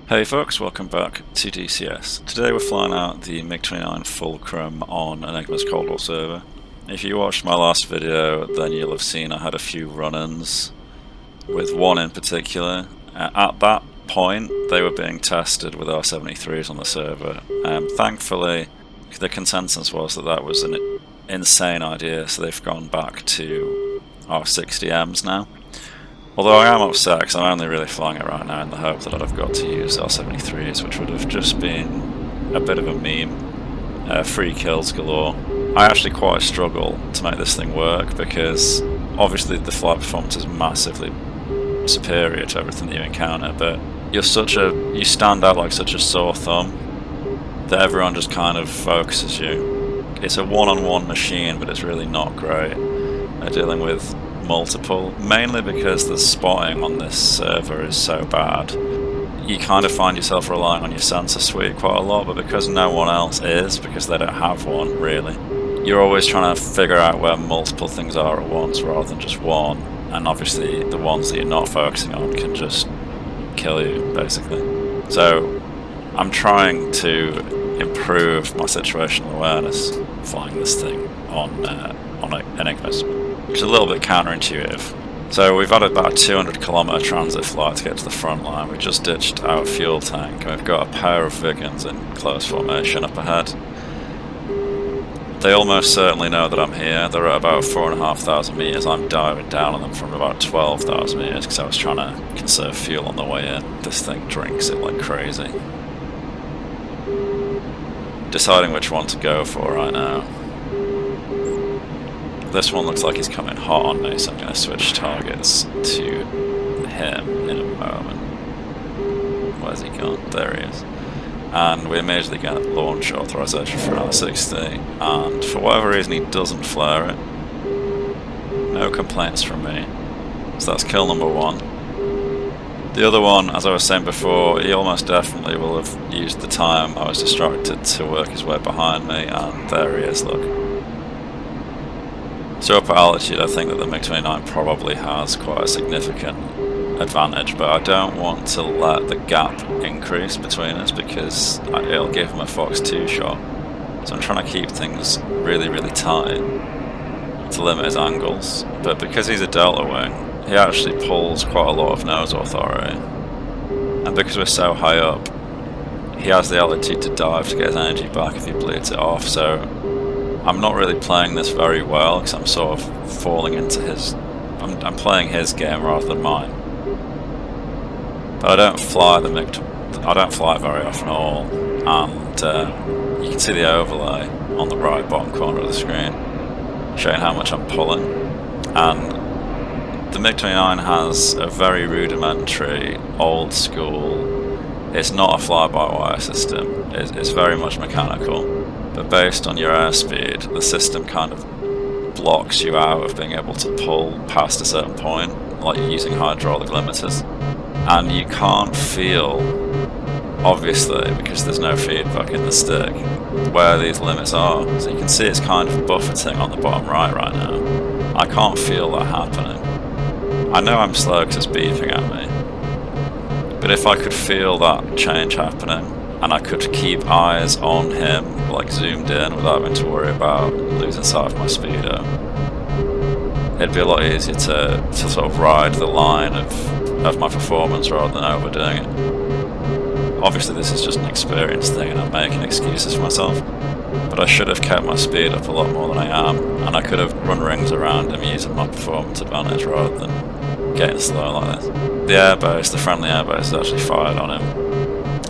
Hey folks, welcome back to DCS. Today we're flying out the MiG-29 Fulcrum on Enigma's Cold War server. If you watched my last video, then you'll have seen I had a few run-ins, with one in particular. At that point, they were being tested with R-73s on the server. Thankfully, the consensus was that that was an insane idea, so they've gone back to R-60Ms now. Although I am upset because I'm only really flying it right now in the hope that I'd have got to use R-73s, which would have just been a bit of a meme. Free kills galore. I actually quite struggle to make this thing work because obviously the flight performance is massively superior to everything that you encounter, but you stand out like such a sore thumb that everyone just kind of focuses you. It's a one-on-one machine, but it's really not great. They're dealing with multiple, mainly because the spotting on this server is so bad. You kind of find yourself relying on your sensor suite quite a lot, but because no one else is, because they don't have one really, you're always trying to figure out where multiple things are at once rather than just one, and obviously the ones that you're not focusing on can just kill you basically. So I'm trying to improve my situational awareness flying this thing on Enigmas. Which is a little bit counterintuitive. So we've had about a 200km transit flight to get to the front line. We just ditched our fuel tank and we've got a pair of Viggens in close formation up ahead. They almost certainly know that I'm here. They're at about 4,500 meters. I'm diving down on them from about 12,000 meters because I was trying to conserve fuel on the way in. This thing drinks it like crazy. Deciding which one to go for right now. This one looks like he's coming hot on me, so I'm going to switch targets to him in a moment. Where's he gone? There he is. And we immediately get launch authorization for R60, and for whatever reason he doesn't flare it. No complaints from me. So that's kill number one. The other one, as I was saying before, he almost definitely will have used the time I was distracted to work his way behind me, and there he is, look. So up at altitude I think that the MiG-29 probably has quite a significant advantage, but I don't want to let the gap increase between us because it'll give him a Fox 2 shot. So I'm trying to keep things really tight to limit his angles, but because he's a delta wing, he actually pulls quite a lot of nose authority, and because we're so high up, he has the altitude to dive to get his energy back if he bleeds it off, so I'm not really playing this very well because I'm sort of falling into his... I'm playing his game rather than mine. But I don't fly the MiG... I don't fly it very often at all, and you can see the overlay on the right bottom corner of the screen showing how much I'm pulling. And the MiG-29 has a very rudimentary, old school... It's not a fly-by-wire system, it's very much mechanical. But based on your airspeed, the system kind of blocks you out of being able to pull past a certain point, like you're using hydraulic limiters. And you can't feel, obviously, because there's no feedback in the stick, where these limits are. So you can see it's kind of buffeting on the bottom right now. I can't feel that happening. I know I'm slow because it's beeping at me. But if I could feel that change happening, and I could keep eyes on him, like zoomed in, without having to worry about losing sight of my speedo, it'd be a lot easier to sort of ride the line of my performance rather than overdoing it. Obviously this is just an experience thing and I'm making excuses for myself, but I should have kept my speed up a lot more than I am, and I could have run rings around him using my performance advantage rather than getting slow like this. The airbase, the friendly airbase, is actually fired on him,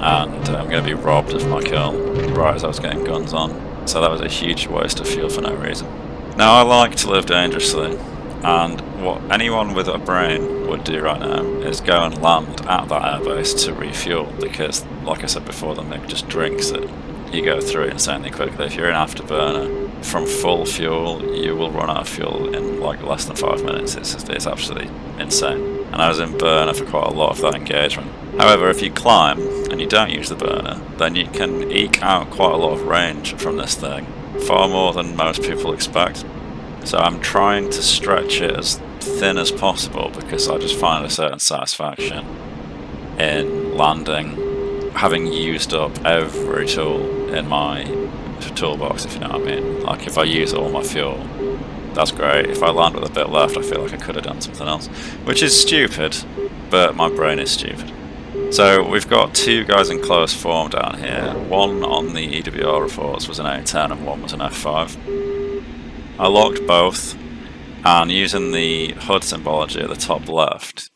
and I'm going to be robbed of my kill right as I was getting guns on, so that was a huge waste of fuel for no reason. Now I like to live dangerously, and what anyone with a brain would do right now is go and land at that airbase to refuel, because like I said before, the MiG just drinks it. You go through it insanely quickly. If you're in afterburner from full fuel, you will run out of fuel in like less than 5 minutes. It's absolutely insane. And I was in burner for quite a lot of that engagement. However, if you climb and you don't use the burner, then you can eke out quite a lot of range from this thing, far more than most people expect. So I'm trying to stretch it as thin as possible because I just find a certain satisfaction in landing having used up every tool in my toolbox, if you know what I mean. Like, if I use all my fuel, that's great. If I land with a bit left, I feel like I could have done something else, which is stupid, but my brain is stupid. So we've got two guys in close form down here. One on the EWR reports was an A10 and one was an F5. I locked both, and using the HUD symbology at the top left,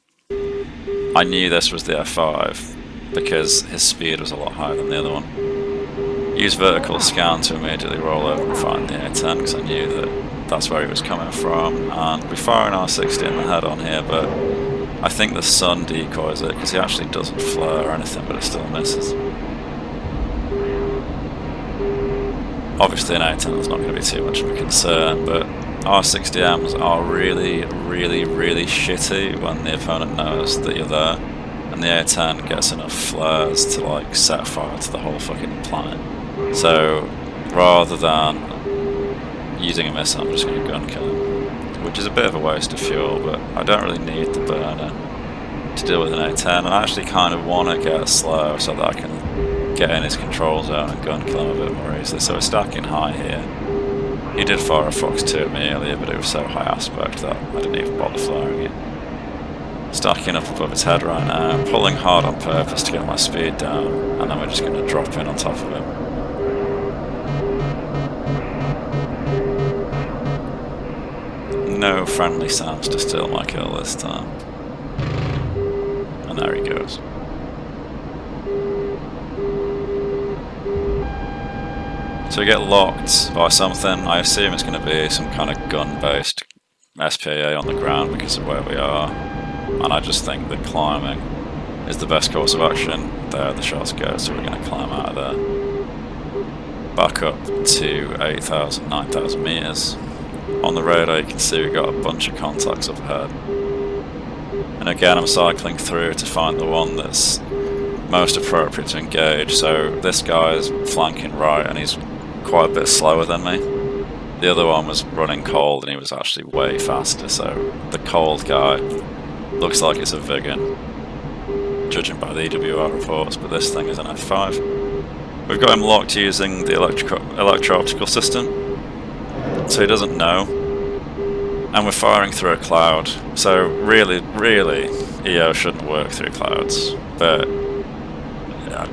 I knew this was the F5 because his speed was a lot higher than the other one. Used vertical scan to immediately roll over and find the A10 because I knew that that's where he was coming from, and we fire an R60 in the head on here, but I think the sun decoys it because he actually doesn't flare or anything, but it still misses. Obviously an A10 is not going to be too much of a concern, but R60Ms are really, really, really shitty when the opponent knows that you're there, and the A10 gets enough flares to like set fire to the whole fucking planet. So rather than using a missile, I'm just going to gun kill him, which is a bit of a waste of fuel, but I don't really need the burner to deal with an A10, and I actually kind of want to get slow so that I can get in his control zone and gun kill him a bit more easily. So we're stacking high here. He did fire a Fox 2 at me earlier, but it was so high aspect that I didn't even bother firing it. Stacking up above his head right now, pulling hard on purpose to get my speed down, and then we're just going to drop in on top of him. No friendly Sams to steal my kill this time. And there he goes. So we get locked by something. I assume it's going to be some kind of gun-based SPA on the ground because of where we are. And I just think that climbing is the best course of action. There the shots go, so we're going to climb out of there. Back up to 8,000, 9,000 meters. On the radar you can see we've got a bunch of contacts up ahead. And again I'm cycling through to find the one that's most appropriate to engage. So this guy is flanking right and he's quite a bit slower than me. The other one was running cold and he was actually way faster, so the cold guy looks like it's a Viggen, judging by the EWR reports, but this thing is an F5. We've got him locked using the electro-optical system, so he doesn't know, and we're firing through a cloud. So really EO shouldn't work through clouds, but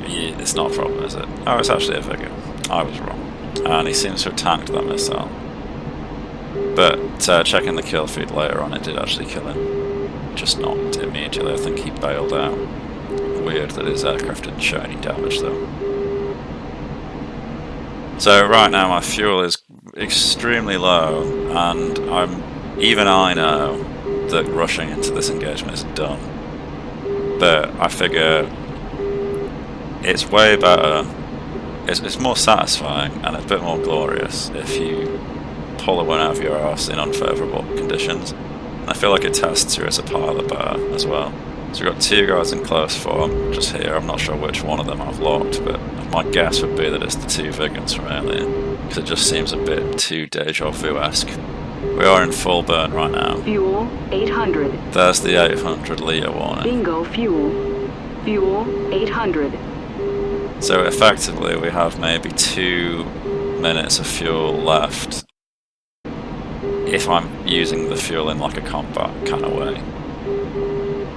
it's not a problem, is it? Oh, it's actually a Viggen. I was wrong, and he seems to have tanked that missile, but checking the kill feed later on, it did actually kill him, just not immediately. I think he bailed out. Weird that his aircraft didn't show any damage though. So right now my fuel is extremely low, and even I know that rushing into this engagement is dumb. But I figure it's way better, it's more satisfying and it's a bit more glorious if you pull a win out of your arse in unfavourable conditions. And I feel like it tests you as a pilot better as well. So we've got two guys in close form just here. I'm not sure which one of them I've locked, but my guess would be that it's the two Viggens from earlier, because it just seems a bit too deja vu-esque. We are in full burn right now. Fuel 800. There's the 800 litre warning. Bingo fuel. Fuel 800. So effectively we have maybe 2 minutes of fuel left if I'm using the fuel in like a combat kind of way.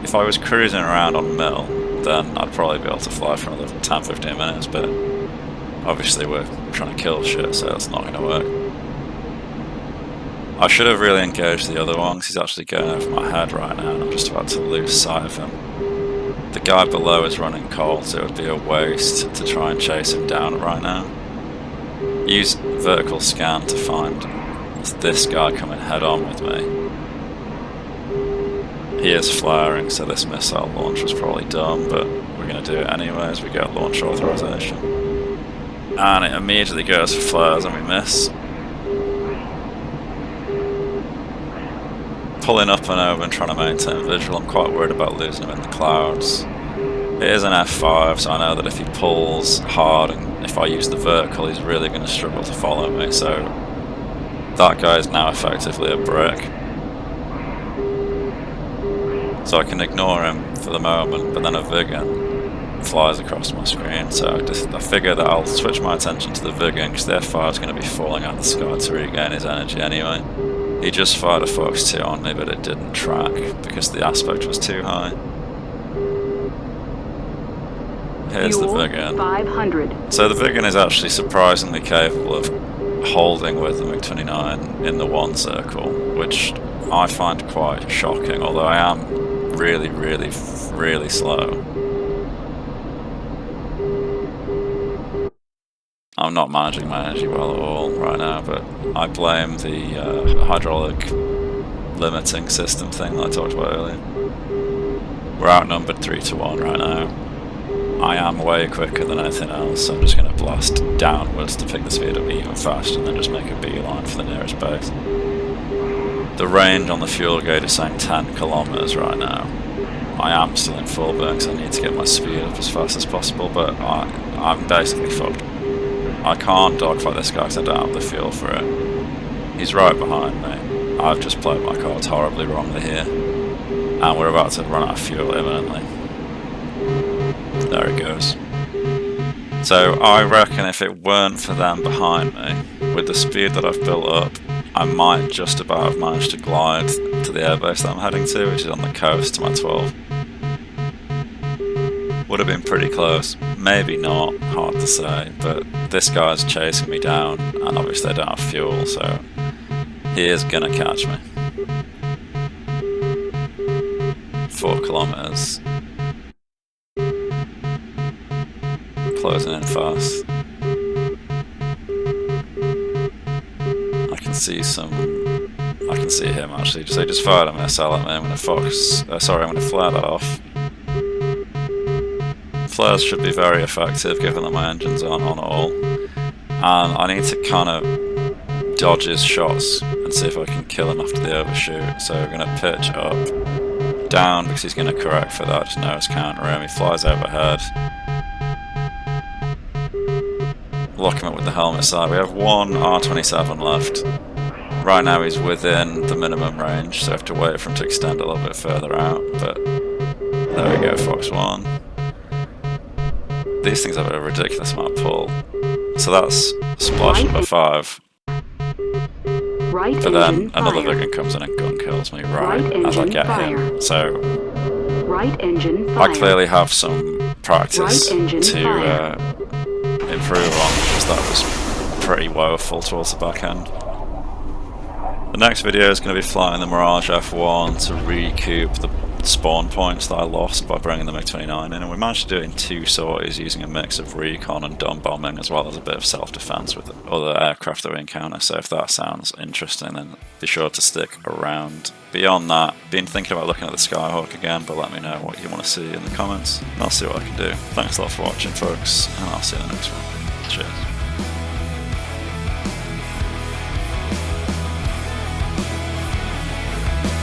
If I was cruising around on mill, then I'd probably be able to fly for another 10-15 minutes, but obviously we're trying to kill shit, so that's not going to work. I should have really engaged the other one, because he's actually going over my head right now, and I'm just about to lose sight of him. The guy below is running cold, so it would be a waste to try and chase him down right now. Use vertical scan to find this guy coming head on with me. He is flaring, so this missile launch was probably dumb, but we're going to do it anyway as we get launch authorization. And it immediately goes for flares and we miss. Pulling up and over and trying to maintain visual. I'm quite worried about losing him in the clouds. It is an F5, so I know that if he pulls hard and if I use the vertical, he's really going to struggle to follow me, so that guy is now effectively a brick. So I can ignore him for the moment, but then a Viggen flies across my screen, so I figure that I'll switch my attention to the Viggen because their fire is going to be falling out the sky to regain his energy anyway. He just fired a Fox 2 on me, but it didn't track because the aspect was too high. Here's the Viggen. 500. So the Viggen is actually surprisingly capable of holding with the MiG-29 in the 1 circle, which I find quite shocking, although I am really, really, really slow. I'm not managing my energy well at all right now, but I blame the hydraulic limiting system thing that I talked about earlier. We're outnumbered 3-1 right now. I am way quicker than anything else, so I'm just going to blast downwards to pick the speed up even faster and then just make a beeline for the nearest base. The range on the fuel gauge is saying 10 kilometers right now. I am still in full burn because I need to get my speed up as fast as possible, but I'm basically fucked. I can't dogfight this guy because I don't have the fuel for it. He's right behind me. I've just played my cards horribly wrongly here, and we're about to run out of fuel imminently. There it goes. So I reckon if it weren't for them behind me, with the speed that I've built up, I might just about have managed to glide to the airbase that I'm heading to, which is on the coast to my 12. Would have been pretty close, maybe not, hard to say, but this guy's chasing me down, and obviously I don't have fuel, so he is gonna catch me. 4 kilometers. Closing in fast. I can see him actually. He just fired a missile at me. I'm gonna flare that off. Flares should be very effective given that my engines aren't on at all. And I need to kind of dodge his shots and see if I can kill him after the overshoot. So we're gonna pitch up, down because he's gonna correct for that, just nose counter him. He flies overhead. Lock him up with the helmet side. We have one R27 left. Right now he's within the minimum range, so I have to wait for him to extend a little bit further out, but there we go, Fox 1. These things have a ridiculous amount of pull. So that's splash number 5. But then another Viggen comes in and gun kills me right as I get him. So I clearly have some practice to improve on, because that was pretty woeful towards the back end. The next video is going to be flying the Mirage F1 to recoup the spawn points that I lost by bringing the MiG-29 in, and we managed to do it in 2 sorties using a mix of recon and dumb bombing as well as a bit of self-defense with other aircraft that we encounter. So if that sounds interesting, then be sure to stick around. Beyond that, been thinking about looking at the Skyhawk again, but let me know what you want to see in the comments and I'll see what I can do. Thanks a lot for watching, folks, and I'll see you in the next one. Cheers.